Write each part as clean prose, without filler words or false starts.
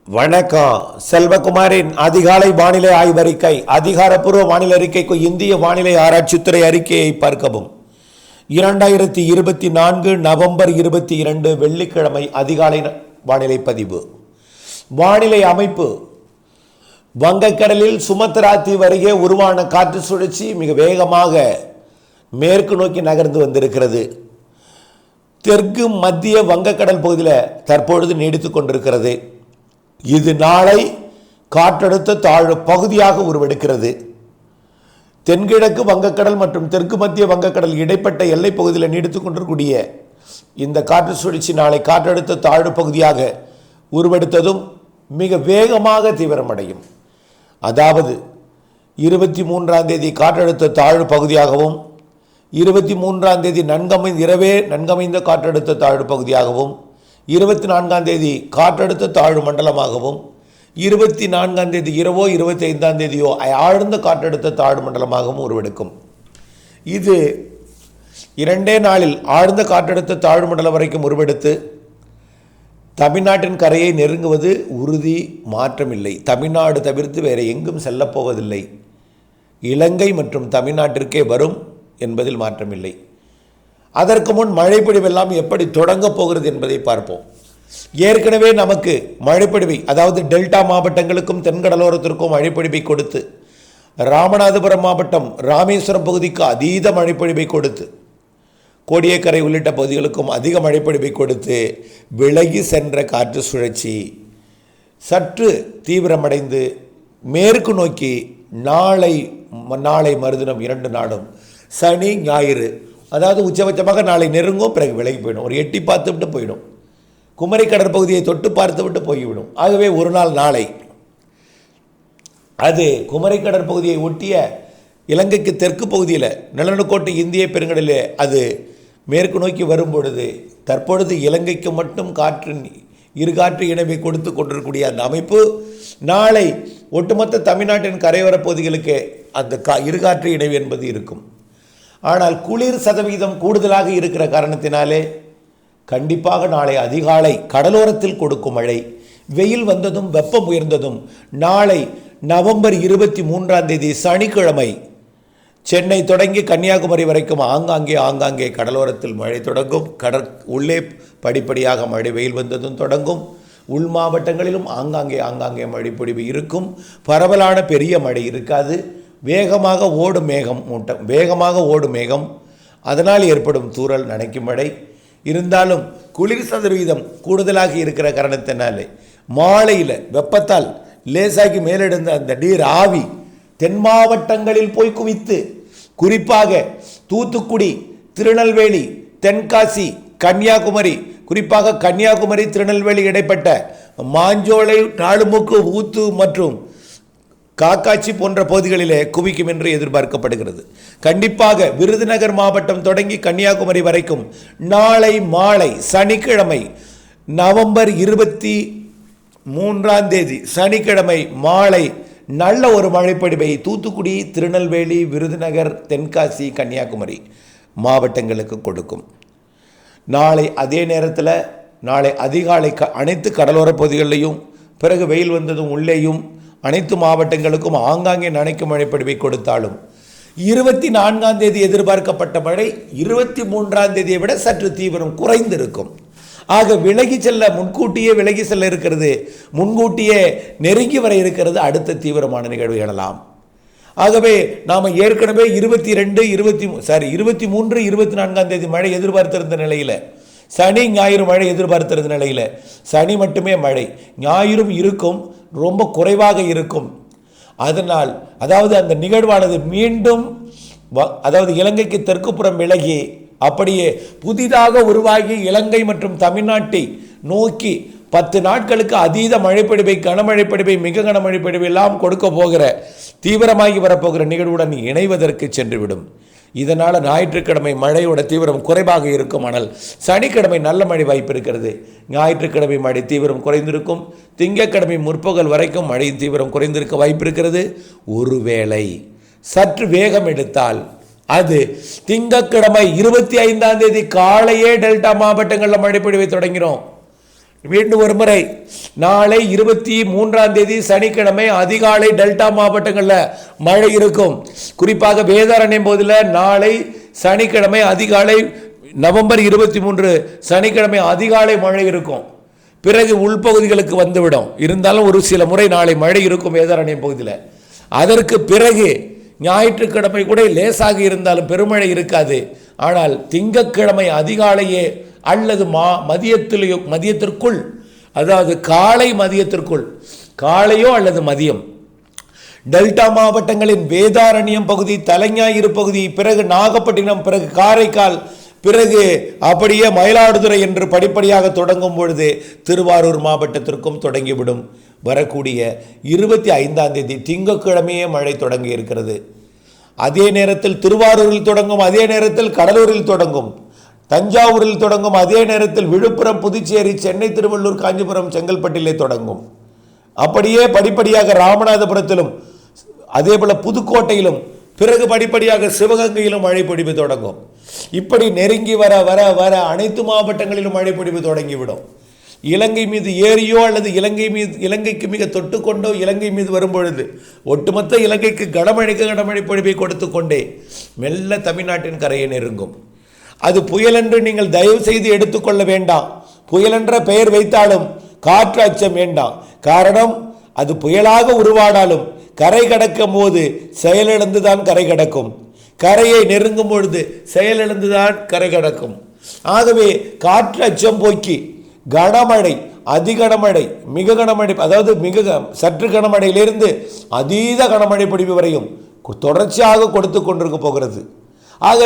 வணக்கம். செல்வகுமாரின் அதிகாலை வானிலை ஆய்வறிக்கை. அதிகாரப்பூர்வ வானிலை அறிக்கைக்கு இந்திய வானிலை ஆராய்ச்சித்துறை அறிக்கையை பார்க்கவும். 2024 நவம்பர் 22 வெள்ளிக்கிழமை அதிகாலை வானிலை பதிவு. வானிலை அமைப்பு: வங்கக்கடலில் சுமத்ரா தீவு அருகே உருவான காற்று சுழற்சி மிக வேகமாக மேற்கு நோக்கி நகர்ந்து வந்திருக்கிறது. தெற்கு மத்திய வங்கக்கடல் பகுதியில் தற்பொழுது நீடித்துக் கொண்டிருக்கிறது. இது நாளை காற்றழுத்த தாழ்வு பகுதியாக உருவெடுக்கிறது. தென்கிழக்கு வங்கக்கடல் மற்றும் தெற்கு மத்திய வங்கக்கடல் இடைப்பட்ட எல்லை பகுதியில் நீடித்துக் கொண்டிருக்கூடிய இந்த காற்று சுழற்சி நாளை காற்றழுத்த தாழ்வு பகுதியாக உருவெடுத்ததும் மிக வேகமாக தீவிரமடையும். அதாவது 23ஆம் தேதி காற்றழுத்த தாழ்வு பகுதியாகவும், 23ஆம் தேதி இரவே நன்கமைந்த காற்றழுத்த தாழ்வு பகுதியாகவும், 24ஆம் தேதி காற்றழுத்த தாழ்வு மண்டலமாகவும், 24ஆம் தேதி இரவோ 25ஆம் தேதியோ ஆழ்ந்த காற்றழுத்த தாழ்வு மண்டலமாகவும் உருவெடுக்கும். இது 2 நாளில் ஆழ்ந்த காற்றழுத்த தாழ்வு மண்டலம் வரைக்கும் உருவெடுத்து தமிழ்நாட்டின் கரையை நெருங்குவது உறுதி, மாற்றமில்லை. தமிழ்நாடு தவிர்த்து வேறு எங்கும் செல்லப்போவதில்லை. இலங்கை மற்றும் தமிழ்நாட்டிற்கே வரும் என்பதில் மாற்றமில்லை. அதற்கு முன் மழைப்பொழிவெல்லாம் எப்படி தொடங்கப் போகிறது என்பதை பார்ப்போம். ஏற்கனவே நமக்கு மழைப்பொழிவை, அதாவது டெல்டா மாவட்டங்களுக்கும் தென்கடலோரத்திற்கும் மழைப்பொழிவை கொடுத்து, ராமநாதபுரம் மாவட்டம் ராமேஸ்வரம் பகுதிக்கு அதீத மழைப்பொழிவை கொடுத்து, கோடியக்கரை உள்ளிட்ட பகுதிகளுக்கும் அதிக மழைப்பொழிவை கொடுத்து விலகி சென்ற காற்று சுழற்சி சற்று தீவிரமடைந்து மேற்கு நோக்கி நாளை மறுதினம் 2 நாளும் சனி ஞாயிறு, அதாவது உச்சபட்சமாக நாளை நெருங்கும், பிறகு விலகி போயிடும். ஒரு எட்டி பார்த்து விட்டு போயிடும். குமரி கடற்பகுதியை தொட்டு பார்த்து விட்டு போய்விடும். ஆகவே ஒரு நாள் நாளை அது குமரி கடற்பகுதியை ஒட்டிய இலங்கைக்கு தெற்கு பகுதியில் நிலநடுக்கோட்டு இந்திய பெருங்கடலில் அது மேற்கு நோக்கி வரும் பொழுது தற்பொழுது இலங்கைக்கு மட்டும் இருகாற்று இணைவை கொடுத்து கொண்டிருக்கூடிய அந்த அமைப்பு நாளை ஒட்டுமொத்த தமிழ்நாட்டின் கரையோர பகுதிகளுக்கு அந்த இருகாற்று இணைவு என்பது இருக்கும். ஆனால் குளிர் சதவீதம் கூடுதலாக இருக்கிற காரணத்தினாலே கண்டிப்பாக நாளை அதிகாலை கடலோரத்தில் கொடுக்கும் மழை, வெயில் வந்ததும் வெப்பம் உயர்ந்ததும் நாளை நவம்பர் 23ஆம் தேதி சனிக்கிழமை சென்னை தொடங்கி கன்னியாகுமரி வரைக்கும் ஆங்காங்கே கடலோரத்தில் மழை தொடங்கும். உள்ளே படிப்படியாக மழை வெயில் வந்ததும் தொடங்கும். உள் மாவட்டங்களிலும் ஆங்காங்கே மழை பொழிவு இருக்கும். பரவலான பெரிய மழை இருக்காது. வேகமாக ஓடும் மேகம், அதனால் ஏற்படும் தூறல், நனைக்கும் மழை இருந்தாலும் குளிர் சதவீதம் கூடுதலாக இருக்கிற காரணத்தினாலே மாலையில் வெப்பத்தால் லேசாகி மேலெடுந்த அந்த நீர் ஆவி தென் மாவட்டங்களில் போய் குவித்து, குறிப்பாக தூத்துக்குடி, திருநெல்வேலி, தென்காசி, கன்னியாகுமரி, குறிப்பாக கன்னியாகுமரி திருநெல்வேலி இடைப்பட்ட மாஞ்சோலை, நாலுமுக்கு, ஊத்து மற்றும் காக்காட்சி போன்ற பகுதிகளிலே குவிக்கும் என்று எதிர்பார்க்கப்படுகிறது. கண்டிப்பாக விருதுநகர் மாவட்டம் தொடங்கி கன்னியாகுமரி வரைக்கும் நாளை மாலை சனிக்கிழமை நவம்பர் 23ஆம் தேதி சனிக்கிழமை மாலை நல்ல ஒரு மழைப்பொழிவை தூத்துக்குடி, திருநெல்வேலி, விருதுநகர், தென்காசி, கன்னியாகுமரி மாவட்டங்களுக்கு கொடுக்கும். நாளை அதே நேரத்தில் நாளை அதிகாலை அனைத்து கடலோர பகுதிகளிலையும், பிறகு வெயில் வந்ததும் உள்ளேயும் அனைத்து மாவட்டங்களுக்கும் ஆங்காங்கே நனைக்கும் மழைப்பொழிவை கொடுத்தாலும் 24ஆம் தேதி எதிர்பார்க்கப்பட்ட மழை 23ஆம் தேதியை விட சற்று தீவிரம் குறைந்திருக்கும். ஆக முன்கூட்டியே விலகி செல்ல இருக்கிறது, முன்கூட்டியே நெருங்கி வர இருக்கிறது அடுத்த தீவிரமான நிகழ்வுகளெல்லாம். ஆகவே நாம் ஏற்கனவே 23, 24ஆம் தேதி மழை எதிர்பார்த்திருந்த நிலையில், சனி ஞாயிறு மழை எதிர்பார்த்திருந்த நிலையில், சனி மட்டுமே மழை, ஞாயிறும் இருக்கும், ரொம்ப குறைவாக இருக்கும். அதனால் அந்த நிகழ்வானது மீண்டும் இலங்கைக்கு தெற்குப்புறம் விலகி அப்படியே புதிதாக உருவாகி இலங்கை மற்றும் தமிழ்நாட்டை நோக்கி 10 நாட்களுக்கு அதீத மழைப்பொழிவை, கனமழைப்பொழிவை, மிக கனமழைப்பொழிவை எல்லாம் கொடுக்க போகிற, தீவிரமாகி வரப்போகிற நிகழ்வுடன் இணைவதற்கு சென்றுவிடும். இதனால் ஞாயிற்றுக்கிழமை மழையோட தீவிரம் குறைவாக இருக்கும். ஆனால் சனிக்கிழமை நல்ல மழை வாய்ப்பு இருக்கிறது. ஞாயிற்றுக்கிழமை மழை தீவிரம் குறைந்திருக்கும். திங்கட்கிழமை முற்பகல் வரைக்கும் மழையின் தீவிரம் குறைந்திருக்க வாய்ப்பு இருக்கிறது. ஒருவேளை சற்று வேகம் எடுத்தால் அது திங்கட்கிழமை 25ஆம் தேதி காலையே டெல்டா மாவட்டங்களில் மழை பொழிவை தொடங்கினோம். மீண்டும் ஒரு முறை நாளை 23ஆம் தேதி சனிக்கிழமை அதிகாலை டெல்டா மாவட்டங்களில் மழை இருக்கும். குறிப்பாக வேதாரண்யம் பகுதியில் நாளை சனிக்கிழமை அதிகாலை நவம்பர் 23 சனிக்கிழமை அதிகாலை மழை இருக்கும். பிறகு உள்பகுதிகளுக்கு வந்துவிடும். இருந்தாலும் ஒரு சில முறை நாளை மழை இருக்கும் வேதாரண்யம் பகுதியில். அதற்கு பிறகு ஞாயிற்றுக்கிழமை கூட லேசாக இருந்தாலும் பெருமழை இருக்காது. ஆனால் திங்கட்கிழமை அதிகாலையே அல்லது மதியத்திற்குள், அதாவது காலை மதியத்திற்குள், காலையோ அல்லது மதியம், டெல்டா மாவட்டங்களின் வேதாரண்யம் பகுதி, தலைஞாயிறு பகுதி, பிறகு நாகப்பட்டினம், பிறகு காரைக்கால், பிறகு அப்படியே மயிலாடுதுறை என்று படிப்படியாக தொடங்கும் பொழுது திருவாரூர் மாவட்டத்திற்கும் தொடங்கிவிடும். வரக்கூடிய 25ஆம் தேதி திங்கட்கிழமையே மழை தொடங்கி இருக்கிறது. அதே நேரத்தில் திருவாரூரில் தொடங்கும், அதே நேரத்தில் கடலூரில் தொடங்கும், தஞ்சாவூரில் தொடங்கும், அதே நேரத்தில் விழுப்புரம், புதுச்சேரி, சென்னை, திருவள்ளூர், காஞ்சிபுரம், செங்கல்பட்டிலே தொடங்கும். அப்படியே படிப்படியாக ராமநாதபுரத்திலும், அதே போல புதுக்கோட்டையிலும், பிறகு படிப்படியாக சிவகங்கையிலும் மழை பொழிவு தொடங்கும். இப்படி நெருங்கி வர வர வர அனைத்து மாவட்டங்களிலும் மழை பொழிவு தொடங்கிவிடும். இலங்கை மீது ஏறியோ அல்லது இலங்கைக்கு மிக தொட்டுக்கொண்டோ இலங்கை மீது வரும்பொழுது ஒட்டுமொத்த இலங்கைக்கு கனமழை பொழிவை கொடுத்து கொண்டே மெல்ல தமிழ்நாட்டின் கரையை நெருங்கும். அது புயல் என்று நீங்கள் தயவு செய்து எடுத்துக்கொள்ள வேண்டாம். புயல் என்ற பெயர் வைத்தாலும் காற்று அச்சம் வேண்டாம். காரணம், அது புயலாக உருவானாலும் கரை கடக்கும் போது செயலிழந்துதான் கரை கடக்கும். கரையை நெருங்கும் பொழுது செயலிழந்துதான் கரை கடக்கும். ஆகவே காற்று அச்சம் போக்கி கனமழை, அதிகனமழை, மிக கனமழை, அதாவது சற்று கனமழையிலிருந்து அதீத கனமழை பொழிவு வரையும் தொடர்ச்சியாக கொடுத்து கொண்டிருக்க போகிறது. ஆக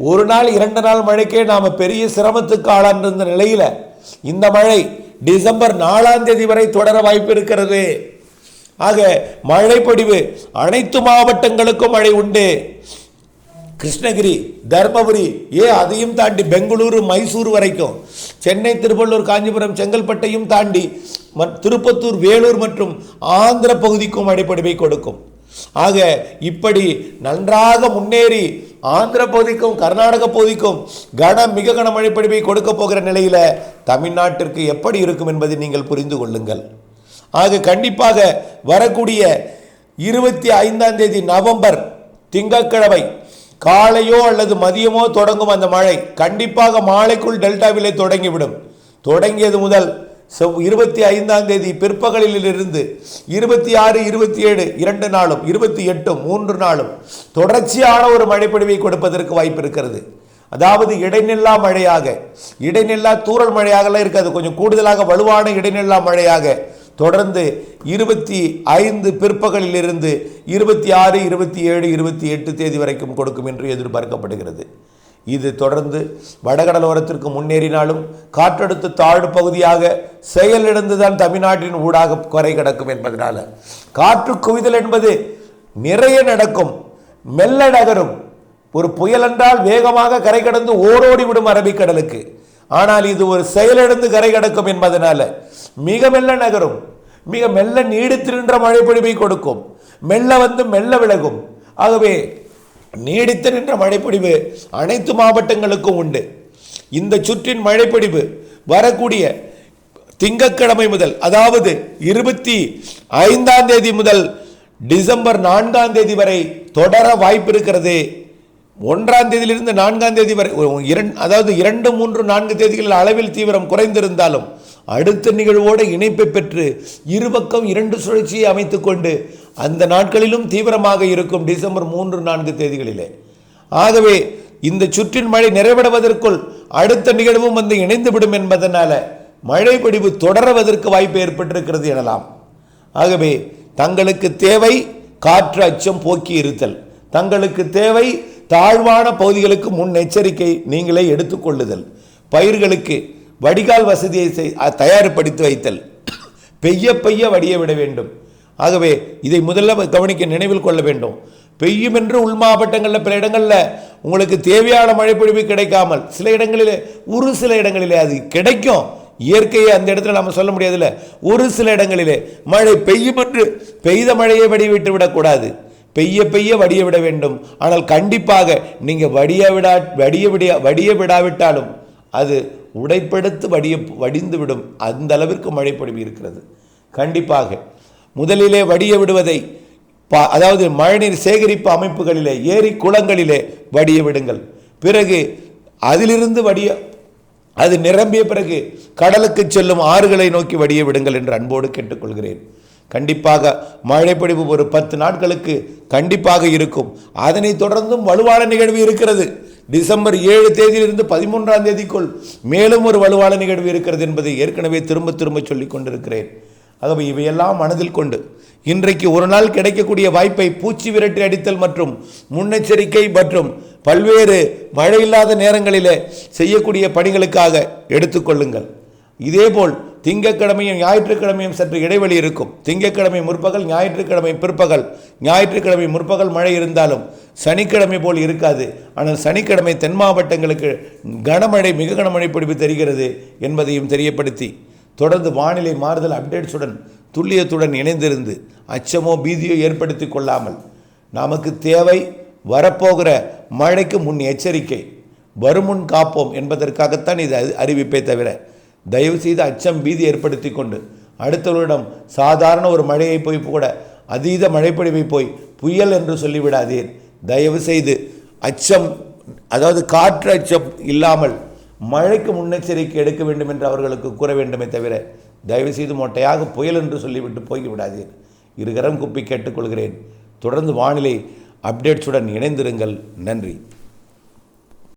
ஒரு நாள் 2 நாள் மழைக்கே நாம் பெரிய சிரமத்துக்கு ஆளான நிலையில் இந்த மழை டிசம்பர் 4ஆம் தேதி வரை தொடர வாய்ப்பு இருக்கிறது. ஆக மழை பொழிவு அனைத்து மாவட்டங்களுக்கும் மழை உண்டு. கிருஷ்ணகிரி, தர்மபுரி, அதையும் தாண்டி பெங்களூரு, மைசூர் வரைக்கும், சென்னை, திருவள்ளூர், காஞ்சிபுரம், செங்கல்பட்டையும் தாண்டி திருப்பத்தூர், வேலூர் மற்றும் ஆந்திர பகுதிக்கும் மழைப்பொழிவை கொடுக்கும். ஆக இப்படி நன்றாக முன்னேறி ஆந்திர பகுதிக்கும் கர்நாடக பகுதிக்கும் மிக கன மழைப்பொழிவை கொடுக்க போகிற நிலையில் தமிழ்நாட்டிற்கு எப்படி இருக்கும் என்பதை நீங்கள் புரிந்து கொள்ளுங்கள். ஆக கண்டிப்பாக வரக்கூடிய 25ஆம் தேதி நவம்பர் திங்கட்கிழமை காலையோ அல்லது மதியமோ தொடங்கும் அந்த மழை கண்டிப்பாக மாலைக்குள் டெல்டாவிலே தொடங்கிவிடும். தொடங்கியது முதல் 25ஆம் தேதி பிற்பகலில் இருந்து 26, 27 2 நாளும் 28 3 நாளும் தொடர்ச்சியான ஒரு மழைப்பொழிவை கொடுப்பதற்கு வாய்ப்பு இருக்கிறது. அதாவது இடைநில்லா மழையாக, இடைநில்லா தூறல் மழையாகலாம் இருக்காது, கொஞ்சம் கூடுதலாக வலுவான இடைநில்லா மழையாக தொடர்ந்து 25 பிற்பகலில் இருந்து 26, 27, 28 தேதி வரைக்கும் கொடுக்கும் என்று எதிர்பார்க்கப்படுகிறது. இது தொடர்ந்து வடகடலோரத்திற்கு முன்னேறினாலும் காற்றழுத்த தாழ்வு பகுதியாக செயலிழந்துதான் தமிழ்நாட்டின் ஊடாக கரை கடக்கும் என்பதனால காற்று குவிதல் என்பது நிறைய நடக்கும், மெல்ல நகரும். ஒரு புயல் என்றால் வேகமாக கரை கடந்து ஓடோடி விடும் அரபிக்கடலுக்கு. ஆனால் இது ஒரு செயலிழந்து கரை கடக்கும் என்பதனால மிக மெல்ல நகரும், மிக மெல்ல நீடித்து நின்ற மழை பொழிவை கொடுக்கும், மெல்ல வந்து மெல்ல விலகும். ஆகவே நீடித்து நின்ற மழைப்பொழிவு அனைத்து மாவட்டங்களுக்கும் உண்டு. இந்த சுற்றின் மழைப்பொழிவு வரக்கூடிய திங்கட்கிழமை முதல், அதாவது 25ஆம் தேதி முதல் டிசம்பர் 4ஆம் தேதி வரை தொடர வாய்ப்பு இருக்கிறது. 1ஆம் தேதியிலிருந்து 4ஆம் தேதி வரை, அதாவது 2, 3, 4 தேதிகளில் அளவில் தீவிரம் குறைந்திருந்தாலும் அடுத்த நிகழ்வோடு இணைப்பை பெற்று இருபக்கம் 2 சுழற்சியை அமைத்துக் கொண்டு அந்த நாட்களிலும் தீவிரமாக இருக்கும் டிசம்பர் 3, 4 தேதிகளிலே. ஆகவே இந்த சுற்றின் மழை நிறைவடைவதற்குள் அடுத்த நிகழ்வும் வந்து இணைந்துவிடும் என்பதனால மழை பொழிவு தொடர்வதற்கு வாய்ப்பு ஏற்பட்டிருக்கிறது எனலாம். ஆகவே தங்களுக்கு தேவை காற்று அச்சம் போக்கி இருத்தல், தங்களுக்கு தேவை தாழ்வான பகுதிகளுக்கு முன்னெச்சரிக்கை நீங்களே எடுத்துக்கொள்ளுதல், பயிர்களுக்கு வடிகால் வசதியை தயார்படுத்தி வைத்தல், பெய்ய வடிய விட வேண்டும். ஆகவே இதை முதல்ல கவனிக்க நினைவில் கொள்ள வேண்டும். பெய்யும் என்று உள் மாவட்டங்களில் பல இடங்களில் உங்களுக்கு தேவையான மழைப்பொழிவு கிடைக்காமல் சில இடங்களிலே அது கிடைக்கும். இயற்கையை அந்த இடத்துல நம்ம சொல்ல முடியாதுல்ல. ஒரு சில இடங்களிலே மழை பெய்யும் என்று பெய்த மழையை வடிவிட்டு விடக்கூடாது, பெய்ய வடிய விட வேண்டும். ஆனால் கண்டிப்பாக நீங்கள் வடிய விடாவிட்டாலும் அது உடைப்படுத்து வடிந்துவிடும் அந்த அளவிற்கு மழைப்பொழிவு இருக்கிறது. கண்டிப்பாக முதலிலே வடிய விடுவதை அதாவது மழைநீர் சேகரிப்பு அமைப்புகளிலே ஏரி குளங்களிலே வடிய விடுங்கள். பிறகு அதிலிருந்து அது நிரம்பிய பிறகு கடலுக்கு செல்லும் ஆறுகளை நோக்கி வடிய விடுங்கள் என்று அன்போடு கேட்டுக்கொள்கிறேன். கண்டிப்பாக மழைப்பொழிவு ஒரு 10 நாட்களுக்கு கண்டிப்பாக இருக்கும். அதனை தொடர்ந்தும் வலுவான நிகழ்வு இருக்கிறது. டிசம்பர் 7 தேதியிலிருந்து 13ஆம் தேதிக்குள் மேலும் ஒரு வலுவான நிகழ்வு இருக்கிறது என்பதை ஏற்கனவே திரும்ப திரும்ப சொல்லிக் கொண்டிருக்கிறேன். ஆகவே இவையெல்லாம் மனதில் கொண்டு இன்றைக்கு ஒரு நாள் கிடைக்கக்கூடிய வாய்ப்பை பூச்சி விரட்டி அடித்தல் மற்றும் முன்னெச்சரிக்கை மற்றும் பல்வேறு மழை இல்லாத நேரங்களிலே செய்யக்கூடிய பணிகளுக்காக எடுத்துக்கொள்ளுங்கள். இதேபோல் திங்கட்கிழமையும் ஞாயிற்றுக்கிழமையும் சற்று இடைவெளி இருக்கும். திங்கட்கிழமை முற்பகல், ஞாயிற்றுக்கிழமை பிற்பகல். ஞாயிற்றுக்கிழமை முற்பகல் மழை இருந்தாலும் சனிக்கிழமை போல் இருக்காது. ஆனால் சனிக்கிழமை தென் மாவட்டங்களுக்கு கனமழை, மிக கனமழை பொழிவு தெரிகிறது என்பதையும் தெரியப்படுத்தி தொடர்ந்து வானிலை மாறுதல் அப்டேட்ஸுடன் துல்லியத்துடன் இணைந்திருந்து அச்சமோ பீதியோ ஏற்படுத்தி கொள்ளாமல் நமக்கு தேவை வரப்போகிற மழைக்கு முன் எச்சரிக்கை, வருமுன் காப்போம் என்பதற்காகத்தான் இது அறிவிப்பே தவிர தயவு செய்து அச்சம் பீதி ஏற்படுத்தி கொண்டு அடுத்தவர்களிடம் சாதாரண ஒரு மழையை போய் கூட அதீத மழைப்பொழிவை போய் புயல் என்று சொல்லிவிடாதீர். தயவு செய்து அச்சம், அதாவது காற்று அச்சம் இல்லாமல் மழைக்கு முன்னெச்சரிக்கை எடுக்க வேண்டும் என்று அவர்களுக்கு கூற வேண்டுமே தவிர தயவு செய்து மொட்டையாக புயல் என்று சொல்லிவிட்டு போய்விடாதீர். இருகரம் குப்பி கேட்டுக்கொள்கிறேன். தொடர்ந்து வானிலை அப்டேட்ஸுடன் இணைந்திருங்கள். நன்றி.